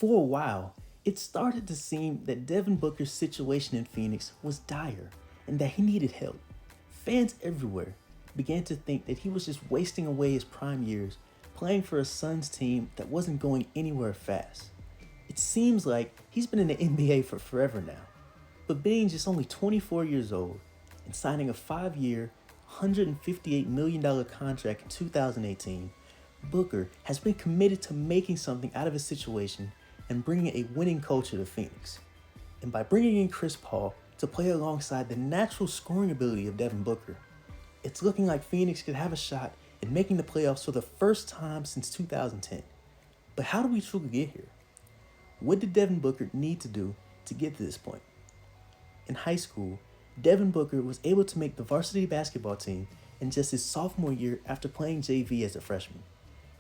For a while, it started to seem that Devin Booker's situation in Phoenix was dire and that he needed help. Fans everywhere began to think that he was just wasting away his prime years playing for a Suns team that wasn't going anywhere fast. It seems like he's been in the NBA for forever now, but being just only 24 years old and signing a 5-year, $158 million contract in 2018, Booker has been committed to making something out of his situation and bringing a winning culture to Phoenix. And by bringing in Chris Paul to play alongside the natural scoring ability of Devin Booker, it's looking like Phoenix could have a shot at making the playoffs for the first time since 2010. But how do we truly get here? What did Devin Booker need to do to get to this point? In high school, Devin Booker was able to make the varsity basketball team in just his sophomore year after playing JV as a freshman.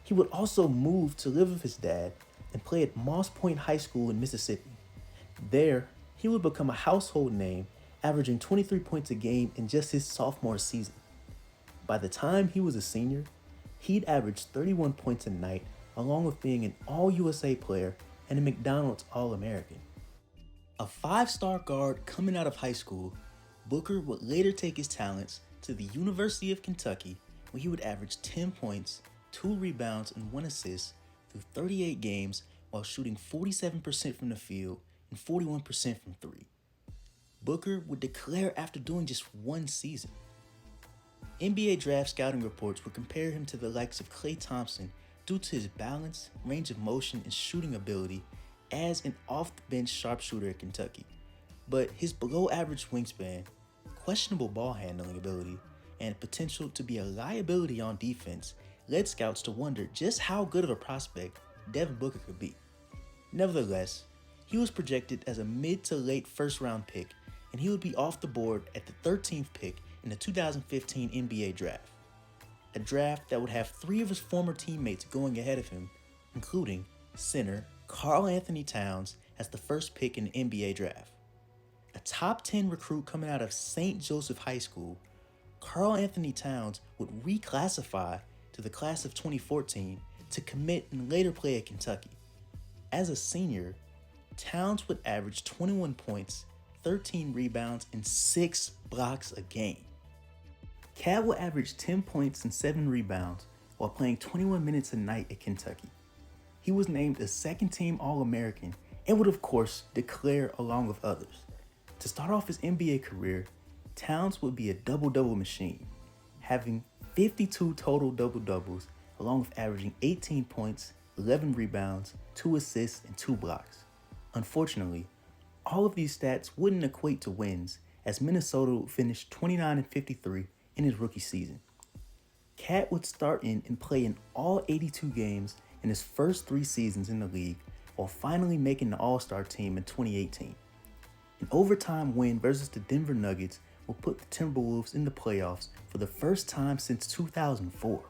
He would also move to live with his dad and play at Moss Point High School in Mississippi. There, he would become a household name, averaging 23 points a game in just his sophomore season. By the time he was a senior, he'd averaged 31 points a night, along with being an All-USA player and a McDonald's All-American. A 5-star guard coming out of high school, Booker would later take his talents to the University of Kentucky, where he would average 10 points, 2 rebounds, and 1 assist through 38 games while shooting 47% from the field and 41% from 3. Booker would declare after doing just 1 season. NBA draft scouting reports would compare him to the likes of Klay Thompson due to his balance, range of motion, and shooting ability as an off-the-bench sharpshooter at Kentucky. But his below-average wingspan, questionable ball handling ability, and potential to be a liability on defense led scouts to wonder just how good of a prospect Devin Booker could be. Nevertheless, he was projected as a mid to late first-round pick, and he would be off the board at the 13th pick in the 2015 NBA draft. A draft that would have 3 of his former teammates going ahead of him, including center KarlAnthony Towns as the first pick in the NBA draft. A top 10 recruit coming out of St. Joseph High School, KarlAnthony Towns would reclassify to the class of 2014 to commit and later play at Kentucky. As a senior, Towns would average 21 points, 13 rebounds, and 6 blocks a game. Cat would average 10 points and 7 rebounds while playing 21 minutes a night at Kentucky. He was named a second-team All-American and would of course declare along with others. To start off his NBA career, Towns would be a double-double machine, having 52 total double-doubles along with averaging 18 points, 11 rebounds, 2 assists, and 2 blocks. Unfortunately, all of these stats wouldn't equate to wins as Minnesota would finish 29-53 in his rookie season. Cat would start in and play in all 82 games in his first 3 seasons in the league while finally making the All-Star team in 2018. An overtime win versus the Denver Nuggets will put the Timberwolves in the playoffs for the first time since 2004.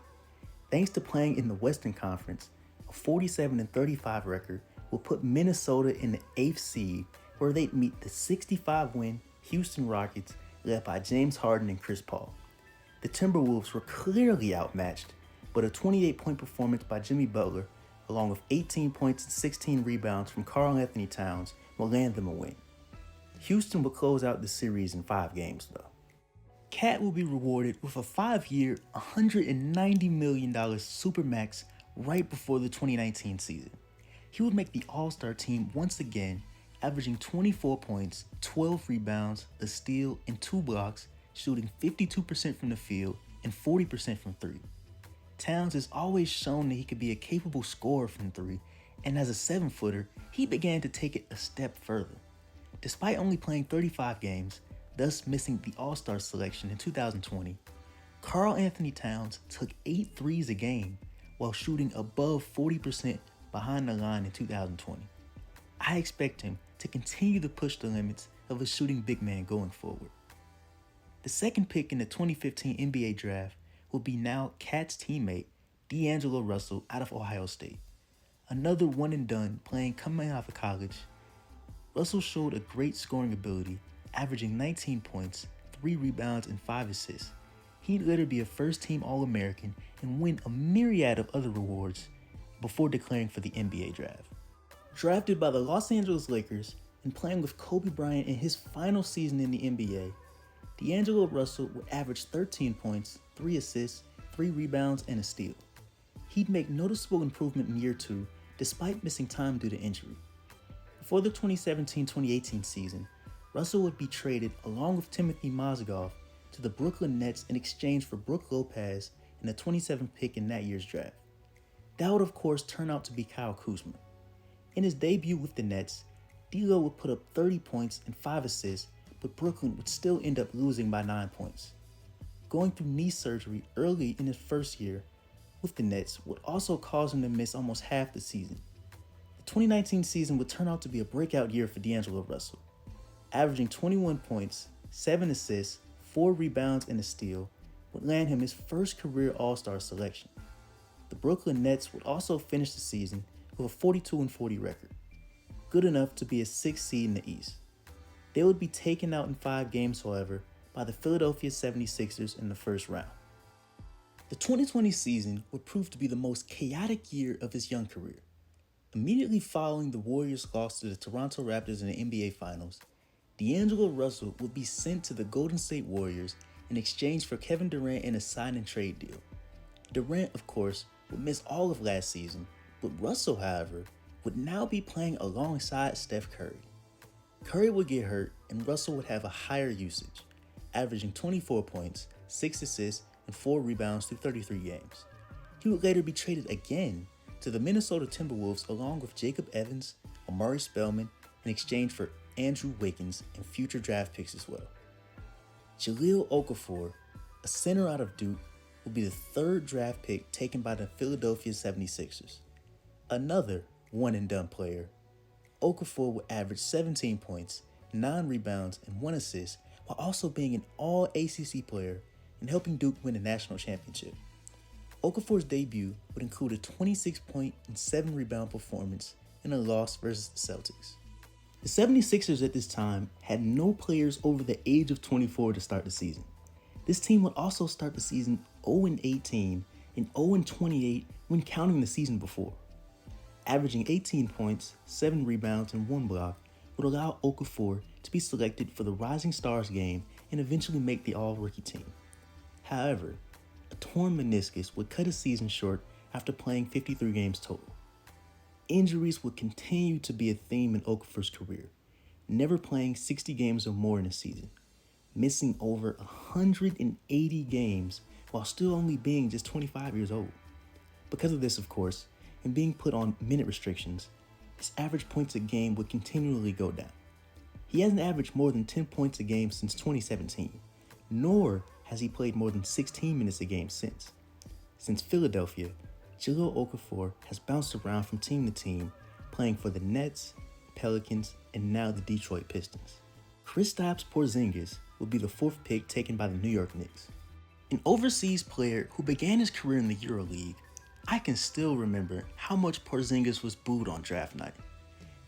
Thanks to playing in the Western Conference, a 47-35 record will put Minnesota in the 8th seed where they'd meet the 65-win Houston Rockets led by James Harden and Chris Paul. The Timberwolves were clearly outmatched, but a 28-point performance by Jimmy Butler, along with 18 points and 16 rebounds from KarlAnthony Towns, will land them a win. Houston will close out the series in 5 games, though. Cat will be rewarded with a 5-year, $190 million Supermax right before the 2019 season. He would make the All-Star team once again, averaging 24 points, 12 rebounds, a steal, and 2 blocks, shooting 52% from the field and 40% from 3. Towns has always shown that he could be a capable scorer from 3, and as a 7-footer, he began to take it a step further. Despite only playing 35 games, thus missing the All-Star selection in 2020, KarlAnthony Towns took 8 threes a game while shooting above 40% behind the line in 2020. I expect him to continue to push the limits of a shooting big man going forward. The second pick in the 2015 NBA draft will be now Cat's teammate, DAngelo Russell out of Ohio State. Another one and done playing coming out of college, Russell showed a great scoring ability, averaging 19 points, 3 rebounds, and 5 assists. He'd later be a first-team All-American and win a myriad of other rewards before declaring for the NBA draft. Drafted by the Los Angeles Lakers and playing with Kobe Bryant in his final season in the NBA, DAngelo Russell would average 13 points, 3 assists, 3 rebounds, and a steal. He'd make noticeable improvement in year 2 despite missing time due to injury. Before the 2017-2018 season, Russell would be traded along with Timothy Mozgov to the Brooklyn Nets in exchange for Brook Lopez and the 27th pick in that year's draft. That would of course turn out to be Kyle Kuzma. In his debut with the Nets, D'Lo would put up 30 points and 5 assists, but Brooklyn would still end up losing by 9 points. Going through knee surgery early in his first year with the Nets would also cause him to miss almost half the season. The 2019 season would turn out to be a breakout year for DAngelo Russell, averaging 21 points, 7 assists, 4 rebounds, and a steal would land him his first career All-Star selection. The Brooklyn Nets would also finish the season with a 42-40 record, good enough to be a 6th seed in the East. They would be taken out in 5 games, however, by the Philadelphia 76ers in the first round. The 2020 season would prove to be the most chaotic year of his young career. Immediately following the Warriors' loss to the Toronto Raptors in the NBA Finals, DAngelo Russell would be sent to the Golden State Warriors in exchange for Kevin Durant in a sign-and-trade deal. Durant, of course, would miss all of last season, but Russell, however, would now be playing alongside Steph Curry. Curry would get hurt and Russell would have a higher usage, averaging 24 points, 6 assists, and 4 rebounds through 33 games. He would later be traded again to the Minnesota Timberwolves along with Jacob Evans, Amari Spellman, in exchange for Andrew Wiggins and future draft picks as well. Jahlil Okafor, a center out of Duke, would be the 3rd draft pick taken by the Philadelphia 76ers. Another one-and-done player, Okafor would average 17 points, 9 rebounds, and 1 assist, while also being an all-ACC player and helping Duke win a national championship. Okafor's debut would include a 26-point and 7-rebound performance in a loss versus the Celtics. The 76ers at this time had no players over the age of 24 to start the season. This team would also start the season 0-18 and 0-28 when counting the season before. Averaging 18 points, 7 rebounds, and 1 block would allow Okafor to be selected for the Rising Stars game and eventually make the All-Rookie team. However, a torn meniscus would cut his season short after playing 53 games total. Injuries would continue to be a theme in Okafor's career, never playing 60 games or more in a season, missing over 180 games while still only being just 25 years old. Because of this, of course, and being put on minute restrictions, his average points a game would continually go down. He hasn't averaged more than 10 points a game since 2017, nor has he played more than 16 minutes a game since. Since Philadelphia, Jahlil Okafor has bounced around from team to team, playing for the Nets, Pelicans, and now the Detroit Pistons. Kristaps Porzingis will be the 4th pick taken by the New York Knicks. An overseas player who began his career in the EuroLeague, I can still remember how much Porzingis was booed on draft night.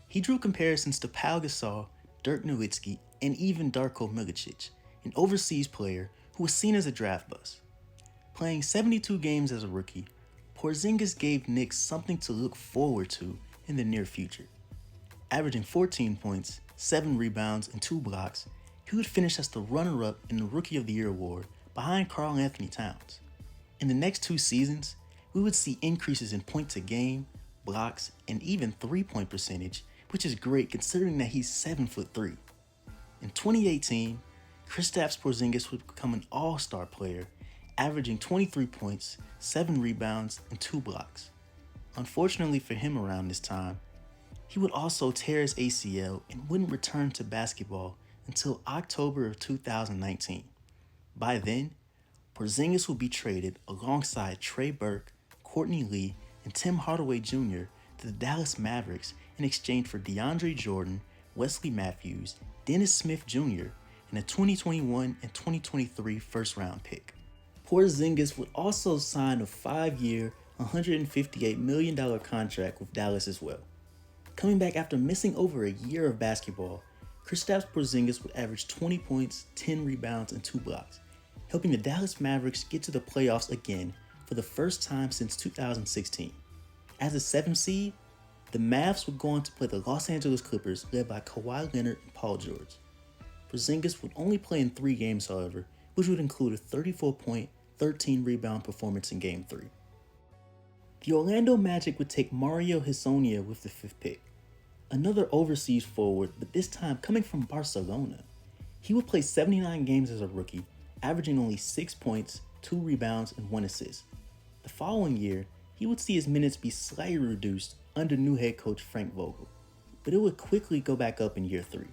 He drew comparisons to Pau Gasol, Dirk Nowitzki, and even Darko Milicic, an overseas player who was seen as a draft bust. Playing 72 games as a rookie, Porzingis gave Knicks something to look forward to in the near future. Averaging 14 points, 7 rebounds, and 2 blocks, he would finish as the runner-up in the Rookie of the Year award behind KarlAnthony Towns. In the next 2 seasons, we would see increases in points a game, blocks, and even 3-point percentage, which is great considering that he's 7'3". In 2018, Kristaps Porzingis would become an all-star player, averaging 23 points, 7 rebounds, and 2 blocks. Unfortunately for him around this time, he would also tear his ACL and wouldn't return to basketball until October of 2019. By then, Porzingis would be traded alongside Trey Burke, Courtney Lee, and Tim Hardaway Jr. to the Dallas Mavericks in exchange for DeAndre Jordan, Wesley Matthews, Dennis Smith Jr., and a 2021 and 2023 first-round pick. Porzingis would also sign a 5-year, $158 million contract with Dallas as well. Coming back after missing over a year of basketball, Kristaps Porzingis would average 20 points, 10 rebounds, and 2 blocks, helping the Dallas Mavericks get to the playoffs again for the first time since 2016. As a 7th seed, The Mavs would go on to play the Los Angeles Clippers, led by Kawhi Leonard and Paul George. Porzingis would only play in 3 games, however, which would include a 34-point, 13-rebound performance in Game 3. The Orlando Magic would take Mario Hezonja with the 5th pick. Another overseas forward, but this time coming from Barcelona. He would play 79 games as a rookie, averaging only 6 points, 2 rebounds, and 1 assist. The following year, he would see his minutes be slightly reduced under new head coach Frank Vogel, but it would quickly go back up in year 3.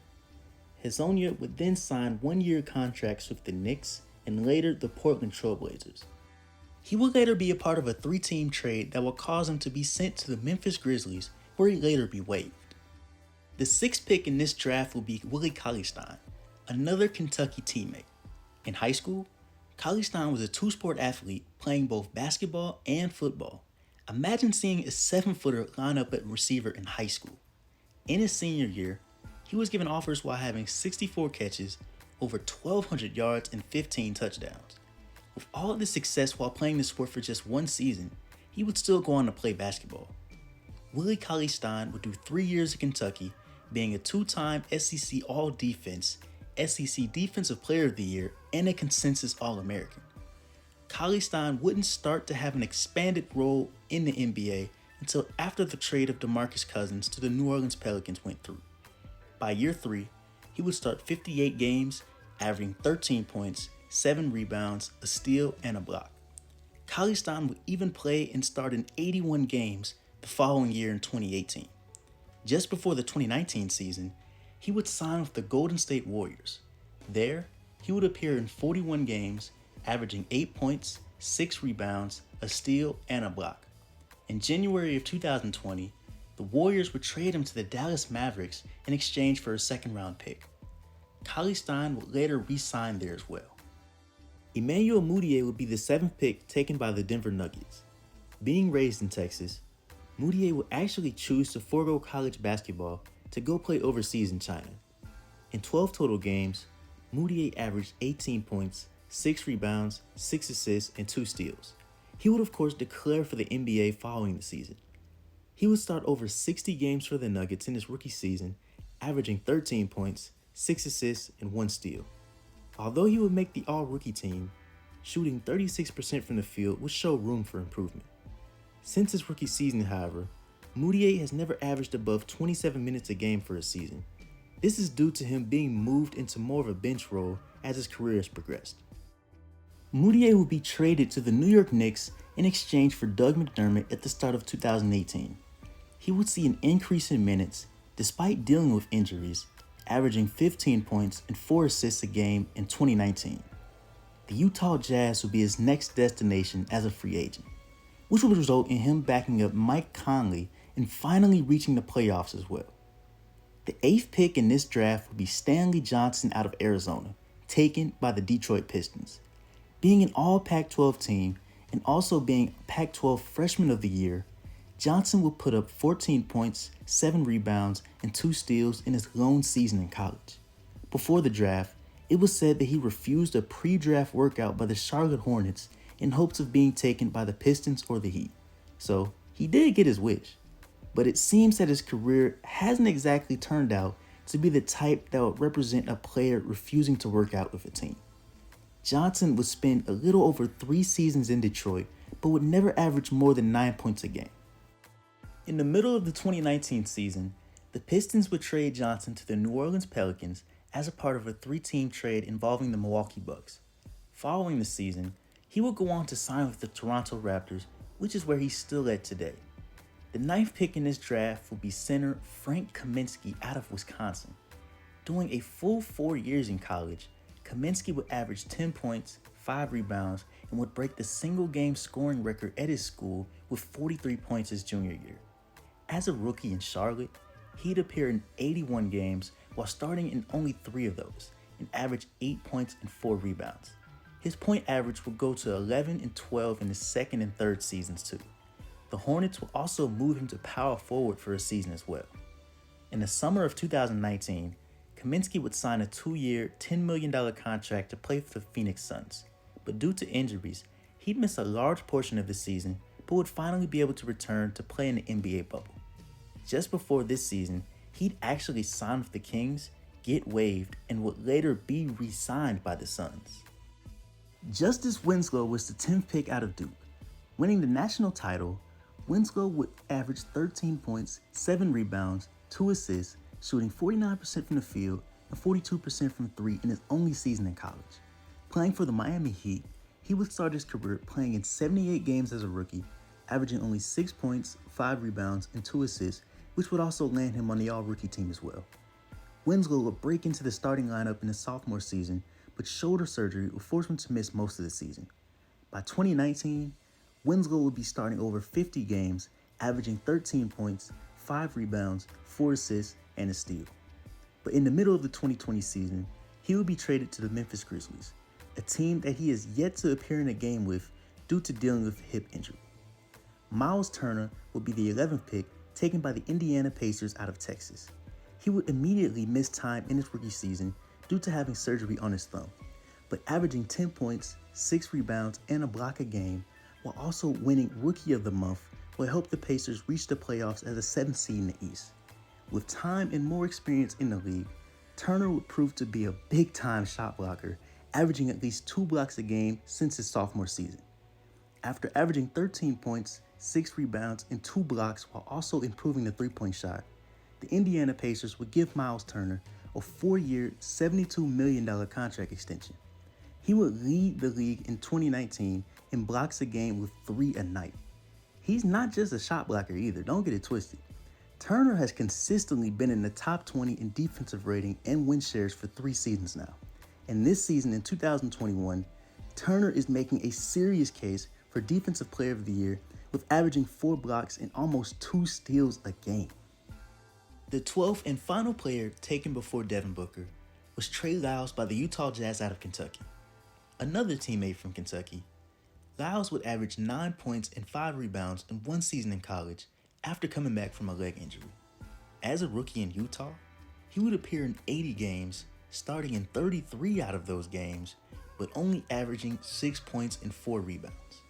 Hezonja would then sign 1-year contracts with the Knicks and later the Portland Trail Blazers. He would later be a part of a 3-team trade that would cause him to be sent to the Memphis Grizzlies, where he'd later be waived. The 6th pick in this draft will be Willie Cauley-Stein, another Kentucky teammate. In high school, Cauley-Stein was a 2-sport athlete playing both basketball and football. Imagine seeing a 7-footer line up at receiver in high school. In his senior year, he was given offers while having 64 catches, over 1,200 yards, and 15 touchdowns. With all of this success while playing the sport for just 1 season, he would still go on to play basketball. Willie Cauley-Stein would do 3 years at Kentucky, being a 2-time SEC All-Defense, SEC Defensive Player of the Year, and a consensus All-American. Cauley-Stein wouldn't start to have an expanded role in the NBA until after the trade of DeMarcus Cousins to the New Orleans Pelicans went through. By year 3, he would start 58 games, averaging 13 points, 7 rebounds, a steal, and a block. Cauley-Stein would even play and start in 81 games the following year in 2018. Just before the 2019 season, he would sign with the Golden State Warriors. There, he would appear in 41 games, averaging 8 points, 6 rebounds, a steal, and a block. In January of 2020, the Warriors would trade him to the Dallas Mavericks in exchange for a 2nd-round pick. Cauley-Stein would later re-sign there as well. Emmanuel Mudiay would be the 7th pick taken by the Denver Nuggets. Being raised in Texas, Mudiay would actually choose to forego college basketball to go play overseas in China. In 12 total games, Mudiay averaged 18 points, 6 rebounds, 6 assists, and 2 steals. He would of course declare for the NBA following the season. He would start over 60 games for the Nuggets in his rookie season, averaging 13 points, 6 assists, and 1 steal. Although he would make the all-rookie team, shooting 36% from the field would show room for improvement. Since his rookie season, however, Mudiay has never averaged above 27 minutes a game for a season. This is due to him being moved into more of a bench role as his career has progressed. Mudiay would be traded to the New York Knicks in exchange for Doug McDermott at the start of 2018. He would see an increase in minutes despite dealing with injuries, averaging 15 points and 4 assists a game in 2019. The Utah Jazz would be his next destination as a free agent, which would result in him backing up Mike Conley and finally reaching the playoffs as well. The 8th pick in this draft would be Stanley Johnson out of Arizona, taken by the Detroit Pistons. Being an all Pac-12 team and also being Pac-12 Freshman of the Year, Johnson would put up 14 points, 7 rebounds, and 2 steals in his lone season in college. Before the draft, it was said that he refused a pre-draft workout by the Charlotte Hornets in hopes of being taken by the Pistons or the Heat. So he did get his wish, but it seems that his career hasn't exactly turned out to be the type that would represent a player refusing to work out with a team. Johnson would spend a little over 3 seasons in Detroit, but would never average more than 9 points a game. In the middle of the 2019 season, the Pistons would trade Johnson to the New Orleans Pelicans as a part of a 3-team trade involving the Milwaukee Bucks. Following the season, he would go on to sign with the Toronto Raptors, which is where he's still at today. The 9th pick in this draft will be center Frank Kaminsky out of Wisconsin. Doing a full 4 years in college, Kaminsky would average 10 points, 5 rebounds, and would break the single-game scoring record at his school with 43 points his junior year. As a rookie in Charlotte, he'd appear in 81 games while starting in only 3 of those, and average 8 points and 4 rebounds. His point average would go to 11 and 12 in his 2nd and 3rd seasons too. The Hornets will also move him to power forward for a season as well. In the summer of 2019, Kaminsky would sign a 2-year, $10 million contract to play for the Phoenix Suns, but due to injuries, he'd miss a large portion of the season but would finally be able to return to play in the NBA bubble. just before this season, he'd actually sign with the Kings, get waived, and would later be re-signed by the Suns. Justice Winslow was the 10th pick out of Duke. Winning the national title, Winslow would average 13 points, 7 rebounds, 2 assists, shooting 49% from the field and 42% from 3 in his only season in college. Playing for the Miami Heat, he would start his career playing in 78 games as a rookie, averaging only 6 points, 5 rebounds, and 2 assists, which would also land him on the all-rookie team as well. Winslow would break into the starting lineup in his sophomore season, but shoulder surgery would force him to miss most of the season. By 2019, Winslow would be starting over 50 games, averaging 13 points, 5 rebounds, 4 assists, and a steal. But in the middle of the 2020 season, he would be traded to the Memphis Grizzlies, a team that he has yet to appear in a game with due to dealing with a hip injury. Myles Turner would be the 11th pick, taken by the Indiana Pacers out of Texas. He would immediately miss time in his rookie season due to having surgery on his thumb, but averaging 10 points, 6 rebounds, and a block a game, while also winning Rookie of the Month, will help the Pacers reach the playoffs as a 7th seed in the East. With time and more experience in the league, Turner would prove to be a big-time shot blocker, averaging at least 2 blocks a game since his sophomore season. After averaging 13 points, 6 rebounds, and 2 blocks while also improving the three-point shot, the Indiana Pacers would give Myles Turner a 4-year, $72 million contract extension. He would lead the league in 2019 in blocks a game with 3 a night. He's not just a shot blocker either, don't get it twisted. Turner has consistently been in the top 20 in defensive rating and win shares for 3 seasons now. And this season in 2021, Turner is making a serious case for Defensive Player of the Year with averaging 4 blocks and almost 2 steals a game. The 12th and final player taken before Devin Booker was Trey Lyles by the Utah Jazz out of Kentucky. Another teammate from Kentucky, Lyles would average 9 points and 5 rebounds in 1 season in college after coming back from a leg injury. As a rookie in Utah, he would appear in 80 games, starting in 33 out of those games, but only averaging 6 points and 4 rebounds.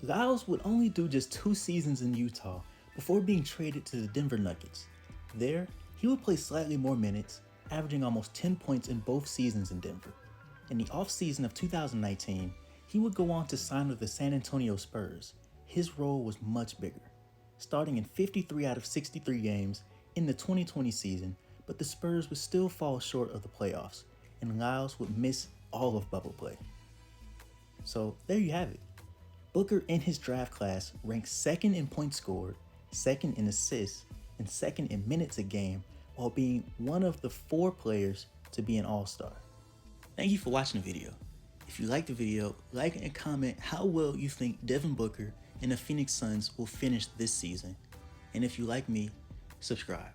Lyles would only do just 2 seasons in Utah before being traded to the Denver Nuggets. There, he would play slightly more minutes, averaging almost 10 points in both seasons in Denver. In the offseason of 2019, he would go on to sign with the San Antonio Spurs. His role was much bigger, starting in 53 out of 63 games in the 2020 season, but the Spurs would still fall short of the playoffs, and Lyles would miss all of bubble play. So there you have it. Booker in his draft class ranked 2nd in points scored, 2nd in assists, and 2nd in minutes a game, while being one of the 4 players to be an all-star. Thank you for watching the video. If you liked the video, like and comment how well you think Devin Booker and the Phoenix Suns will finish this season. And if you like me, subscribe.